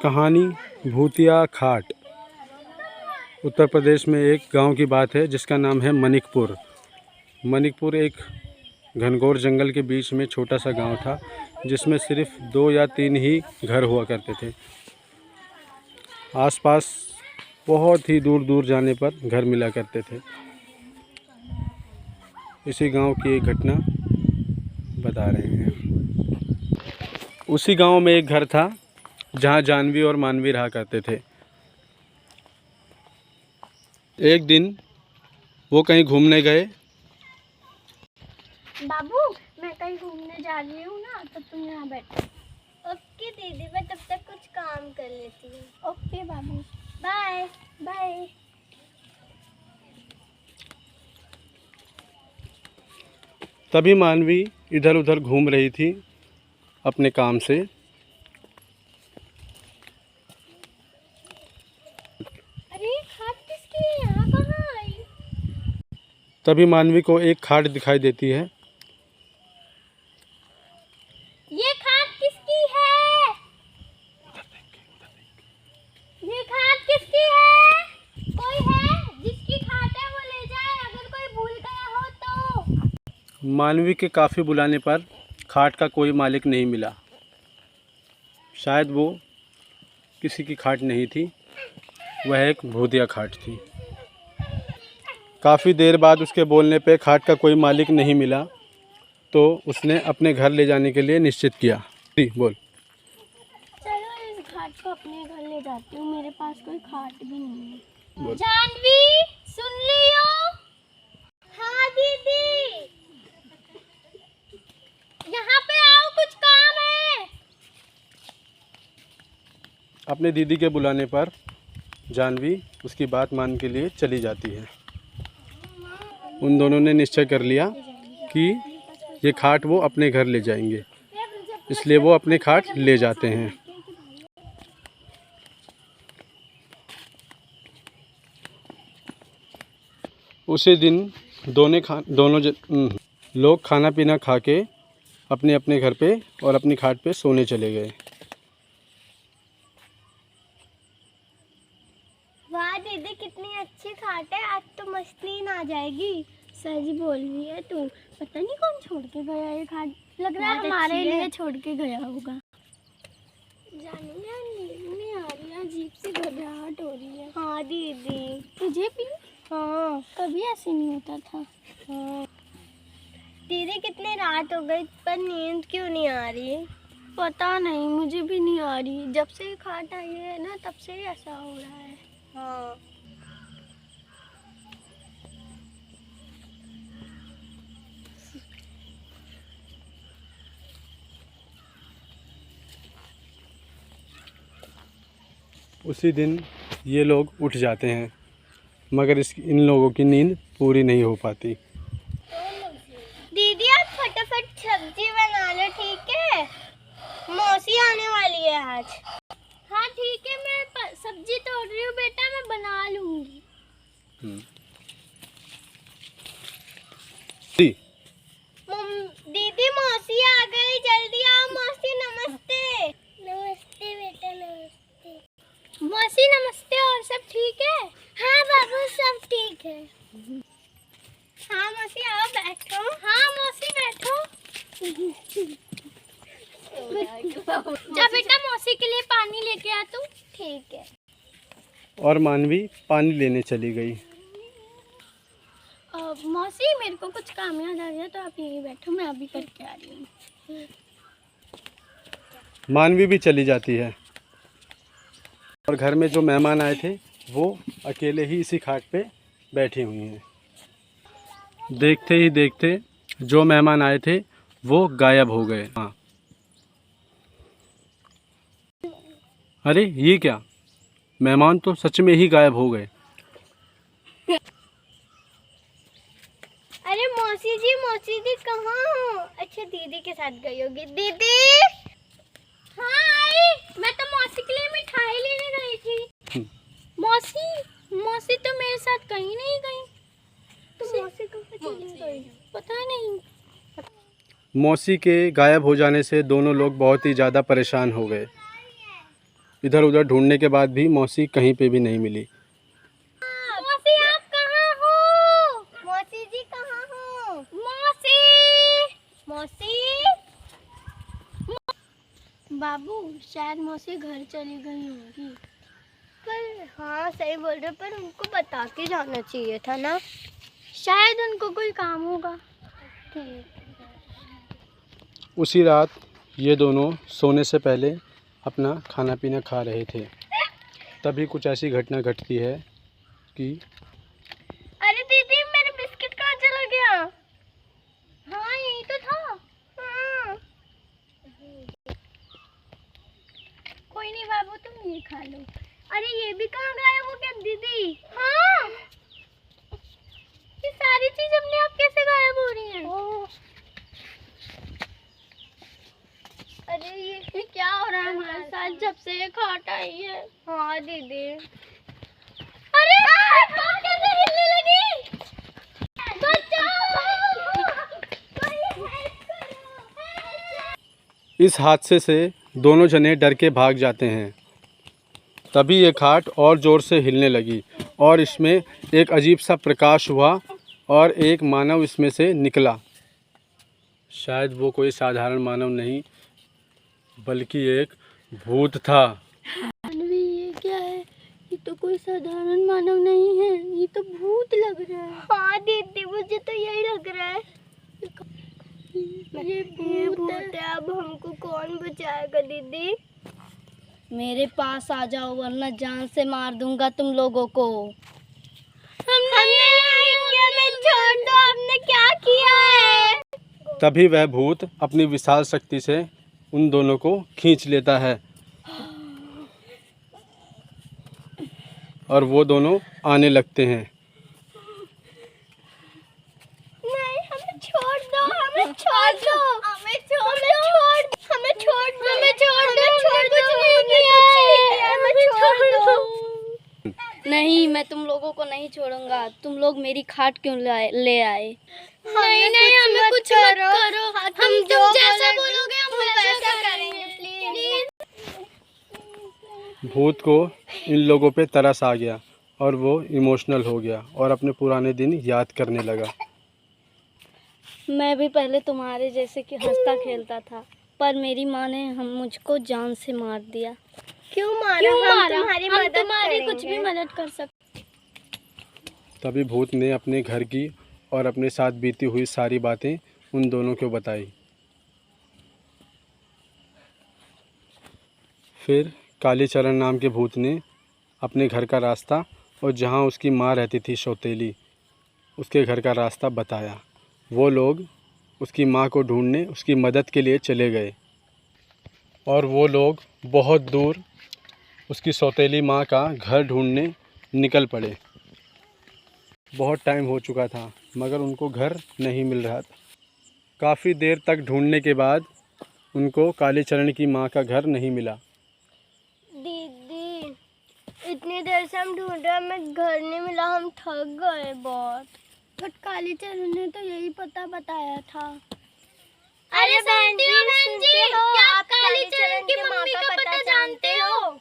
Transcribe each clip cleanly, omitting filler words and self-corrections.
कहानी भूतिया खाट। उत्तर प्रदेश में एक गांव की बात है जिसका नाम है मनिकपुर। मनिकपुर एक घनघोर जंगल के बीच में छोटा सा गांव था जिसमें सिर्फ 2 या 3 ही घर हुआ करते थे। आसपास बहुत ही दूर दूर जाने पर घर मिला करते थे। इसी गांव की एक घटना बता रहे हैं। उसी गांव में एक घर था जहां जानवी और मानवी रहा करते थे। एक दिन वो कहीं घूमने गए। बाबू, मैं कहीं घूमने जा रही हूँ ना, तो तुम यहाँ बैठो। ओके दीदी, मैं तब तक कुछ काम कर लेती हूँ। ओके बाबू, बाय बाय। तभी मानवी इधर उधर घूम रही थी अपने काम से। अरे खाट किसकी है? यहाँ कहाँ आई? तभी मानवी को एक खाट दिखाई देती है। ये खाट किसकी है? ये खाट किसकी है? कोई है जिसकी खाट है वो ले जाए, अगर कोई भूल गया हो तो। मानवी के काफ़ी बुलाने पर खाट का कोई मालिक नहीं मिला। शायद वो किसी की खाट नहीं थी, वह एक भूतिया खाट थी। काफ़ी देर बाद उसके बोलने पे खाट का कोई मालिक नहीं मिला तो उसने अपने घर ले जाने के लिए निश्चित किया। जी बोल। चलो इस खाट को अपने घर ले जाती हूँ, मेरे पास कोई खाट भी नहीं है। बोल। जानवी, सुन लियो? हाँ दीदी, यहाँ पे आओ, कुछ काम है। अपने दीदी के बुलाने पर जानवी उसकी बात मान के लिए चली जाती है। उन दोनों ने निश्चय कर लिया कि ये खाट वो अपने घर ले जाएंगे, इसलिए वो अपने खाट ले जाते हैं। उसी दिन दोनों लोग खाना पीना खा के अपने अपने घर पे और अपनी खाट पे सोने चले गए। वाह दीदी, कितनी अच्छी खाट है, आज तो मस्त नींद आ जाएगी। सही बोल रही है तू। पता नहीं कौन छोड़ के गया ये खाट, लग रहा है हमारे लिए छोड़ के गया होगा। जाने में नींद नहीं आ रही है, अजीब सी घबराहट हो रही है। हाँ दीदी, तुझे भी? हाँ, कभी ऐसे नहीं होता था। हाँ दीदी, कितनी रात हो गई पर नींद क्यों नहीं आ रही? पता नहीं, मुझे भी नहीं आ रही। जब से खाट आई है ना, तब से ही ऐसा हो रहा है। हाँ उसी दिन ये लोग उठ जाते हैं, मगर इन लोगों की नींद पूरी नहीं हो पाती। दीदी, आप फटाफट सब्जी बना लो, ठीक है? मौसी आने वाली है आज। हाँ ठीक है, मैं सब्जी तोड़ रही हूँ बेटा, मैं बना लूंगी। दीदी मौसी आ गई, जल्दी आओ। मौसी नमस्ते। नमस्ते बेटा, नमस्ते। मौसी नमस्ते, और सब ठीक है? हाँ बाबू, सब ठीक है। हाँ मौसी आओ, बैठो। हाँ मौसी बैठो। जा बेटा, मौसी के लिए पानी लेके आ तू। ठीक है। और मानवी पानी लेने चली गई। मौसी, मेरे को कुछ काम याद आ गया, तो आप यहीं बैठो, मैं अभी करके आ रही हूँ। मानवी भी चली जाती है और घर में जो मेहमान आए थे वो अकेले ही इसी खाट पे बैठी हुई हैं। देखते ही देखते जो मेहमान आए थे वो गायब हो गए। हाँ, अरे ये क्या, मेहमान तो सच में ही गायब हो गए। अरे मौसी जी कहाँ हो? अच्छा, दीदी के साथ गई होगी। दीदी, हाँ आई। मैं तो मौसी के लिए मिठाई लेने गई थी। मौसी तो मेरे साथ कहीं नहीं गई। तो मौसी कहाँ चली गई? पता नहीं। मौसी के गायब हो जाने से दोनों लोग बहुत ही ज़्यादा परेशान हो गए। इधर उधर ढूंढने के बाद भी मौसी कहीं पे भी नहीं मिली। मौसी आप कहाँ हो? मौसी जी कहाँ हो? मौसी, मौसी। बाबू शायद मौसी घर चली गई होगी। पर हाँ सही बोल रहे, पर उनको बता के जाना चाहिए था ना, शायद उनको कोई काम होगा। ठीक। उसी रात ये दोनों सोने से पहले अपना खाना पीना खा रहे थे, तभी कुछ ऐसी घटना घटती है कि अरे दीदी मेरा बिस्किट कहाँ चला गया? हाँ यही तो था। हाँ। कोई नहीं बाबू तुम ये खा लो। अरे ये भी कहाँ गायब हो गया दीदी? हाँ ये सारी चीज अपने आप कैसे गायब हो रही हैं? अरे ये क्या हो रहा है हमारे साथ जब से ये खाट आई है? हाँ दीदी। अरे खाट कैसे हिलने लगी? इस हादसे से दोनों जने डर के भाग जाते हैं। तभी ये खाट और ज़ोर से हिलने लगी और इसमें एक अजीब सा प्रकाश हुआ और एक मानव इसमें से निकला। शायद वो कोई साधारण मानव नहीं बल्कि एक भूत था। ये क्या है? ये तो कोई साधारण मानव नहीं है, ये तो भूत लग रहा है। हाँ दीदी मुझे तो यही लग रहा है। ये भूत है। अब हमको कौन बचाएगा दीदी? मेरे पास आ जाओ वरना जान से मार दूंगा तुम लोगों को। हमने नहीं किया, मैं छोड़ दो, आपने क्या किया है? तभी वह भूत अपनी विशाल शक्ति से उन दोनों को खींच लेता है और वो दोनों आने लगते हैं। नहीं हमें छोड़ दो, हमें छोड़ दो, हमें छोड़ दो, हमें छोड़ दो, हमें छोड़ दो, हमें कुछ नहीं किया है, हमें छोड़ दो। नहीं मैं तुम लोगों को नहीं छोड़ूंगा। तुम लोग मेरी खाट क्यों ले आए? नहीं नहीं हमें कुछ मत करो, हम तुम जैसा बोलोगे हम वैसा करेंगे प्लीज। भूत को इन लोगों पे तरस आ गया और वो इमोशनल हो गया और अपने पुराने दिन याद करने लगा। मैं भी पहले तुम्हारे जैसे कि हंसता खेलता था, पर मेरी माँ ने मुझको जान से मार दिया। क्यों मारा? हम तुम्हारी कुछ भी मदद कर सकते। तभी भूत ने अपने घर की और अपने साथ बीती हुई सारी बातें उन दोनों को बताई। फिर कालीचरण नाम के भूत ने अपने घर का रास्ता और जहाँ उसकी माँ रहती थी सौतेली, उसके घर का रास्ता बताया। वो लोग उसकी माँ को ढूंढने उसकी मदद के लिए चले गए और वो लोग बहुत दूर उसकी सौतेली माँ का घर ढूंढने निकल पड़े। बहुत टाइम हो चुका था मगर उनको घर नहीं मिल रहा था। काफ़ी देर तक ढूंढने के बाद उनको कालीचरण की माँ का घर नहीं मिला। दीदी इतनी देर से हम ढूंढ रहे हैं, हमें घर नहीं मिला, हम थक गए बहुत। बट कालीचरण ने तो यही पता बताया था। अरे बहन जी क्या आप कालीचरण की मम्मी का पता जानते हो?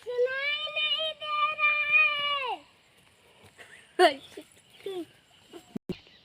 सुनाई नहीं दे रहा है।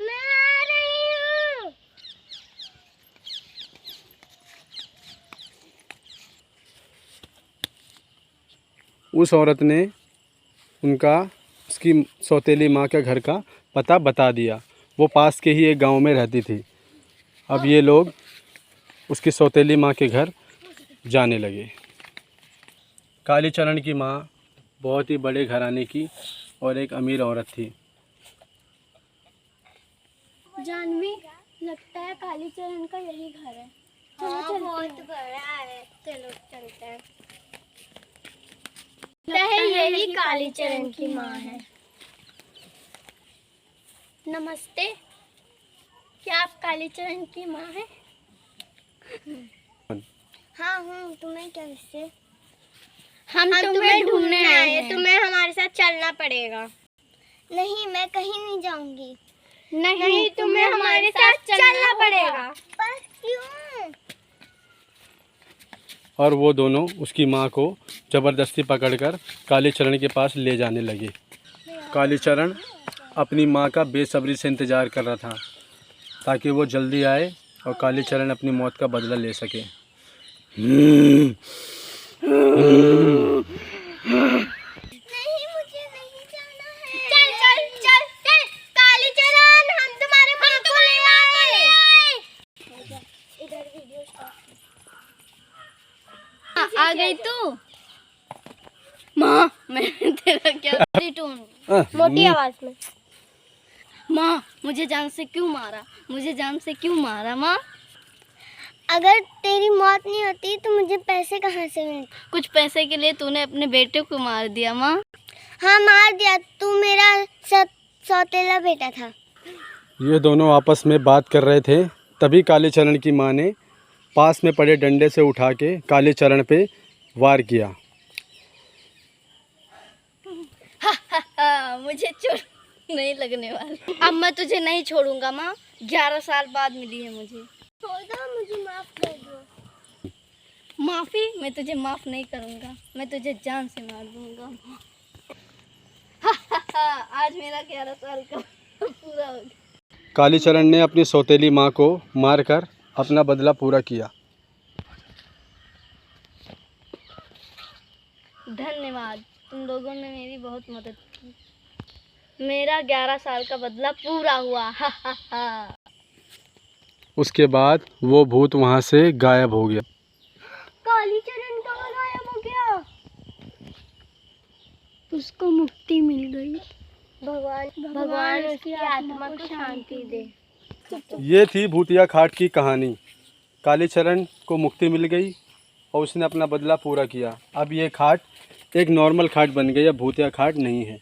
मैं आ रही हूँ। उस औरत ने उसकी सौतेली माँ के घर का पता बता दिया। वो पास के ही एक गांव में रहती थी। अब ये लोग उसकी सौतेली माँ के घर जाने लगे। कालीचरण की माँ बहुत ही बड़े घराने की और एक अमीर औरत थी। जानवी लगता है कालीचरण का यही घर है। हाँ बहुत बड़ा है, चलो चलते हैं। लगता है यही कालीचरण की माँ है। नमस्ते, क्या आप कालीचरण की माँ हैं? हाँ हूँ, तुम्हें क्या इससे? हम तुम्हें ढूंढने आए हैं। तुम्हें हमारे साथ चलना पड़ेगा। नहीं मैं कहीं नहीं जाऊंगी। नहीं तुम्हें हमारे साथ चलना पड़ेगा। पर क्यों? और वो दोनों उसकी माँ को ज़बरदस्ती पकड़कर कालीचरण के पास ले जाने लगे। कालीचरण अपनी माँ का बेसब्री से इंतज़ार कर रहा था ताकि वो जल्दी आए और कालीचरण अपनी मौत का बदला ले सके। नहीं, मुझे नहीं जाना है। चल चल चल चल कालीचरण, हम तुम्हारे माँ को ले आए। इधर वीडियो स्टार्ट। आ गई तू? माँ मैं तेरा क्या टून मोटी आवाज में। माँ मुझे जान से क्यों मारा, मुझे जान से क्यों मारा माँ? अगर तेरी मौत नहीं होती तो मुझे पैसे कहाँ से मिलते? कुछ पैसे के लिए तूने अपने बेटे को मार दिया माँ। हाँ मार दिया, तू मेरा सौतेला बेटा था। ये दोनों आपस में बात कर रहे थे, तभी कालीचरण की माँ ने पास में पड़े डंडे से उठा के कालीचरण पे वार किया। मुझे चोट नहीं लगने वाली। अब मैं तुझे नहीं छोड़ूंगा माँ, 11 साल बाद मिली है मुझे। छोड़ दो, मुझे माफ कर दो। माफ़ी? मैं तुझे माफ़ नहीं करूंगा, मैं तुझे जान से मार दूंगा। आज मेरा 11 साल का पूरा हो गया। कालीचरण ने अपनी सौतेली माँ को मारकर अपना बदला पूरा किया। धन्यवाद, तुम लोगों ने मेरी बहुत मदद की। मेरा 11 साल का बदला पूरा हुआ। उसके बाद वो भूत वहाँ से गायब हो गया। कालीचरण कहाँ गायब हो गया? उसको मुक्ति मिल गई। भगवान उसकी आत्मा को शांति दे। ये थी भूतिया खाट की कहानी। कालीचरण को मुक्ति मिल गई और उसने अपना बदला पूरा किया। अब ये खाट एक नॉर्मल खाट बन गई, अब भूतिया खाट नहीं है।